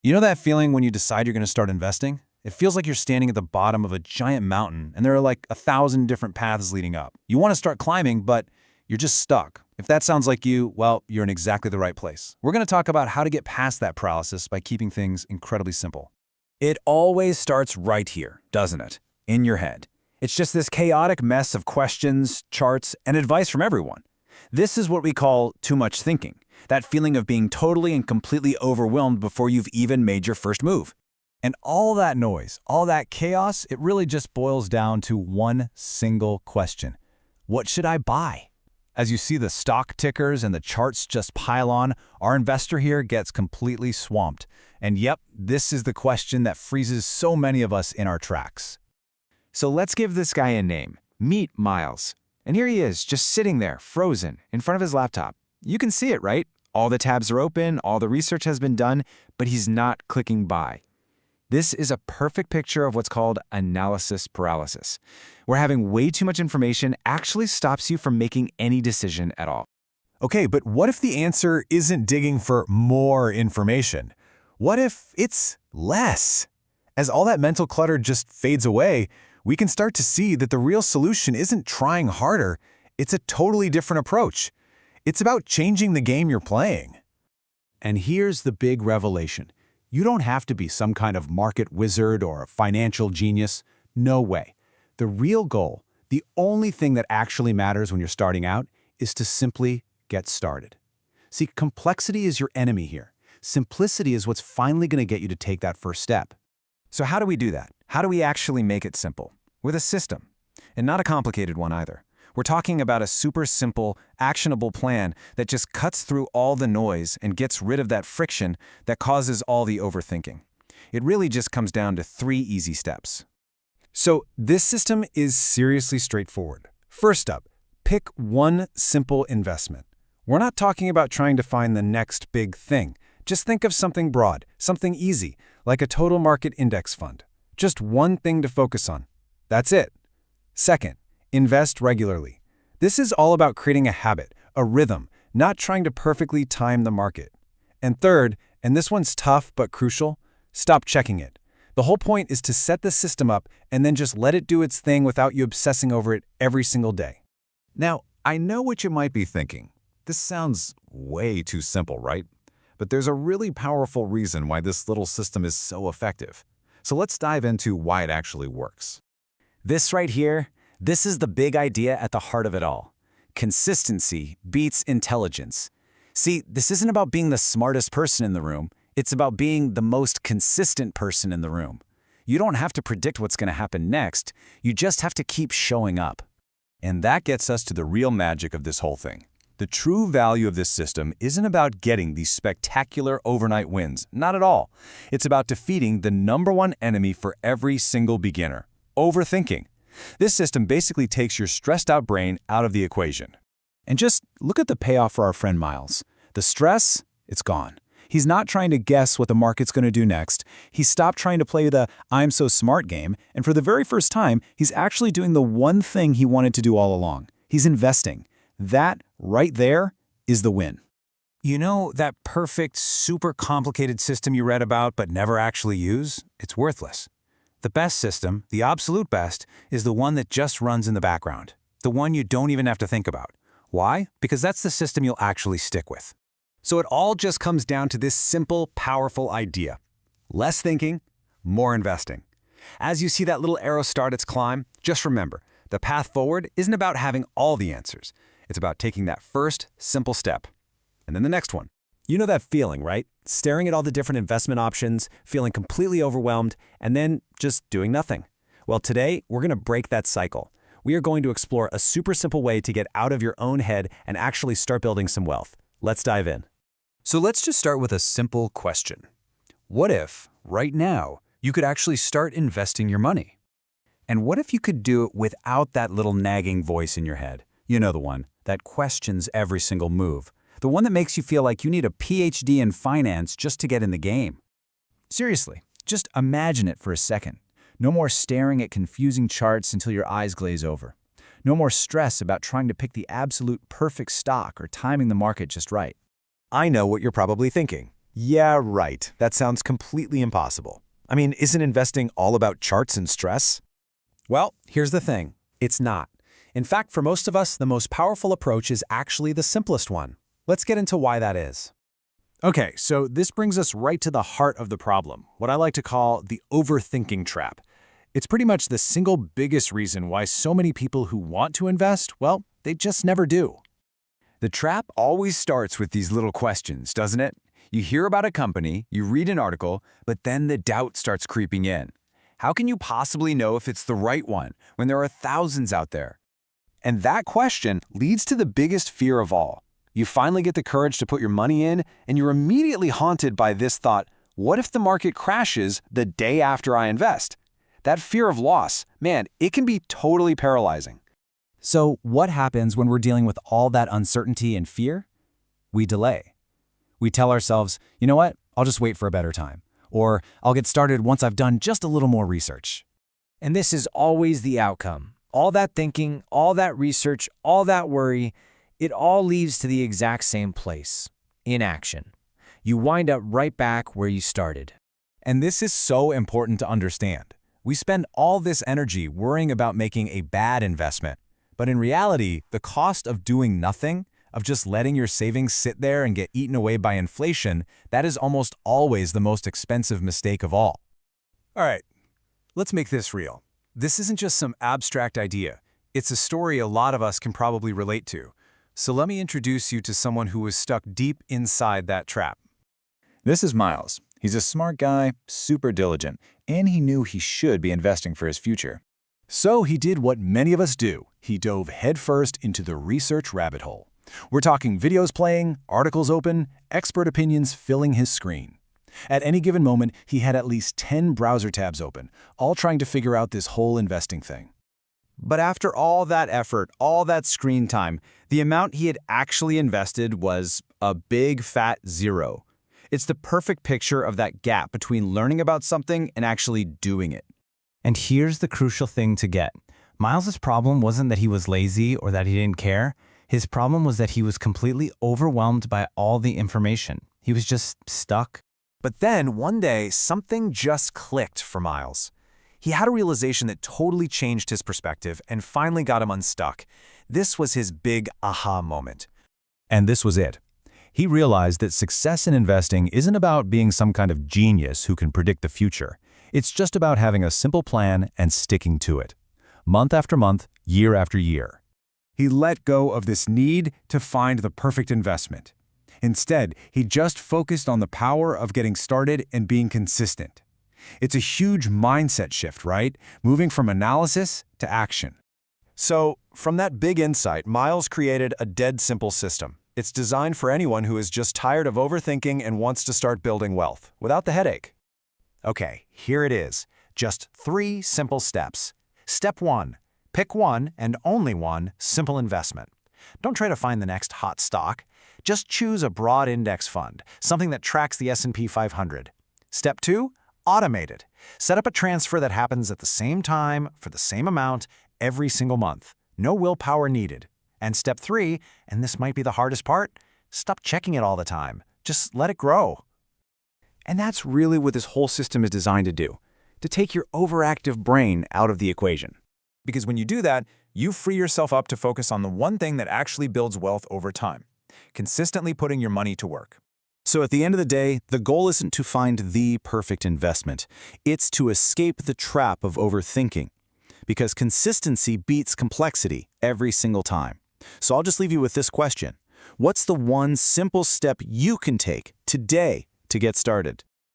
You know that feeling when you decide you're going to start investing? It feels like you're standing at the bottom of a giant mountain and there are like 1,000 different paths leading up. You want to start climbing, but you're just stuck. If that sounds like you, well, you're in exactly the right place. We're going to talk about how to get past that paralysis by keeping things incredibly simple. It always starts right here, doesn't it? In your head. It's just this chaotic mess of questions, charts, and advice from everyone. This is what we call too much thinking, that feeling of being totally and completely overwhelmed before you've even made your first move. And all that noise, all that chaos, it really just boils down to one single question. What should I buy? As you see the stock tickers and the charts just pile on, our investor here gets completely swamped. And yep, this is the question that freezes so many of us in our tracks. So let's give this guy a name. Meet Miles. And here he is, just sitting there, frozen, in front of his laptop. You can see it, right? All the tabs are open, all the research has been done, but he's not clicking buy. This is a perfect picture of what's called analysis paralysis, where having way too much information actually stops you from making any decision at all. Okay, but what if the answer isn't digging for more information? What if it's less? As all that mental clutter just fades away, we can start to see that the real solution isn't trying harder, it's a totally different approach. It's about changing the game you're playing. And here's the big revelation. You don't have to be some kind of market wizard or a financial genius. No way. The real goal, the only thing that actually matters when you're starting out, is to simply get started. See, complexity is your enemy here. Simplicity is what's finally going to get you to take that first step. So how do we do that? How do we actually make it simple? With a system. And not a complicated one either. We're talking about a super simple, actionable plan that just cuts through all the noise and gets rid of that friction that causes all the overthinking. It really just comes down to 3 easy steps. So this system is seriously straightforward. First up, pick one simple investment. We're not talking about trying to find the next big thing. Just think of something broad, something easy, like a total market index fund. Just one thing to focus on. That's it. Second, invest regularly. This is all about creating a habit, a rhythm, not trying to perfectly time the market. And third, and this one's tough but crucial, stop checking it. The whole point is to set the system up and then just let it do its thing without you obsessing over it every single day. Now, I know what you might be thinking. This sounds way too simple, right? But there's a really powerful reason why this little system is so effective. So let's dive into why it actually works. This right here, this is the big idea at the heart of it all. Consistency beats intelligence. See, this isn't about being the smartest person in the room. It's about being the most consistent person in the room. You don't have to predict what's going to happen next. You just have to keep showing up. And that gets us to the real magic of this whole thing. The true value of this system isn't about getting these spectacular overnight wins. Not at all. It's about defeating the #1 enemy for every single beginner: overthinking. This system basically takes your stressed out brain out of the equation. And just look at the payoff for our friend Miles. The stress, it's gone. He's not trying to guess what the market's going to do next. He stopped trying to play the I'm so smart game, and for the very first time, he's actually doing the one thing he wanted to do all along. He's investing. That, right there, is the win. You know that perfect, super complicated system you read about but never actually use? It's worthless. The best system, the absolute best, is the one that just runs in the background. The one you don't even have to think about. Why? Because that's the system you'll actually stick with. So it all just comes down to this simple, powerful idea. Less thinking, more investing. As you see that little arrow start its climb, just remember, the path forward isn't about having all the answers. It's about taking that first, simple step. And then the next one. You know that feeling, right? Staring at all the different investment options, feeling completely overwhelmed, and then just doing nothing. Well, today, we're going to break that cycle. We are going to explore a super simple way to get out of your own head and actually start building some wealth. Let's dive in. So let's just start with a simple question. What if, right now, you could actually start investing your money? And what if you could do it without that little nagging voice in your head? You know the one that questions every single move. The one that makes you feel like you need a PhD in finance just to get in the game. Seriously, just imagine it for a second. No more staring at confusing charts until your eyes glaze over. No more stress about trying to pick the absolute perfect stock or timing the market just right. I know what you're probably thinking. Yeah, right. That sounds completely impossible. I mean, isn't investing all about charts and stress? Well, here's the thing. It's not. In fact, for most of us, the most powerful approach is actually the simplest one. Let's get into why that is. Okay, so this brings us right to the heart of the problem, what I like to call the overthinking trap. It's pretty much the single biggest reason why so many people who want to invest, well, they just never do. The trap always starts with these little questions, doesn't it? You hear about a company, you read an article, but then the doubt starts creeping in. How can you possibly know if it's the right one when there are thousands out there? And that question leads to the biggest fear of all. You finally get the courage to put your money in, and you're immediately haunted by this thought, what if the market crashes the day after I invest? That fear of loss, man, it can be totally paralyzing. So what happens when we're dealing with all that uncertainty and fear? We delay. We tell ourselves, you know what, I'll just wait for a better time. Or I'll get started once I've done just a little more research. And this is always the outcome. All that thinking, all that research, all that worry, it all leads to the exact same place, inaction. You wind up right back where you started. And this is so important to understand. We spend all this energy worrying about making a bad investment. But in reality, the cost of doing nothing, of just letting your savings sit there and get eaten away by inflation, that is almost always the most expensive mistake of all. All right, let's make this real. This isn't just some abstract idea. It's a story a lot of us can probably relate to. So let me introduce you to someone who was stuck deep inside that trap. This is Miles. He's a smart guy, super diligent, and he knew he should be investing for his future. So he did what many of us do. He dove headfirst into the research rabbit hole. We're talking videos playing, articles open, expert opinions filling his screen. At any given moment, he had at least 10 browser tabs open, all trying to figure out this whole investing thing. But after all that effort, all that screen time, the amount he had actually invested was a big fat zero. It's the perfect picture of that gap between learning about something and actually doing it. And here's the crucial thing to get. Miles's problem wasn't that he was lazy or that he didn't care. His problem was that he was completely overwhelmed by all the information. He was just stuck. But then, one day, something just clicked for Miles. He had a realization that totally changed his perspective and finally got him unstuck. This was his big aha moment. And this was it. He realized that success in investing isn't about being some kind of genius who can predict the future. It's just about having a simple plan and sticking to it. Month after month, year after year. He let go of this need to find the perfect investment. Instead, he just focused on the power of getting started and being consistent. It's a huge mindset shift, right? Moving from analysis to action. So, from that big insight, Miles created a dead simple system. It's designed for anyone who is just tired of overthinking and wants to start building wealth, without the headache. Okay, here it is. Just 3 simple steps. Step 1. Pick one and only one simple investment. Don't try to find the next hot stock. Just choose a broad index fund, something that tracks the S&P 500. Step 2. Automate it. Set up a transfer that happens at the same time for the same amount every single month. No willpower needed. And step 3, and this might be the hardest part, stop checking it all the time. Just let it grow. And that's really what this whole system is designed to do, to take your overactive brain out of the equation. Because when you do that, you free yourself up to focus on the one thing that actually builds wealth over time, consistently putting your money to work. So at the end of the day, the goal isn't to find the perfect investment. It's to escape the trap of overthinking. Because consistency beats complexity every single time. So I'll just leave you with this question. What's the one simple step you can take today to get started?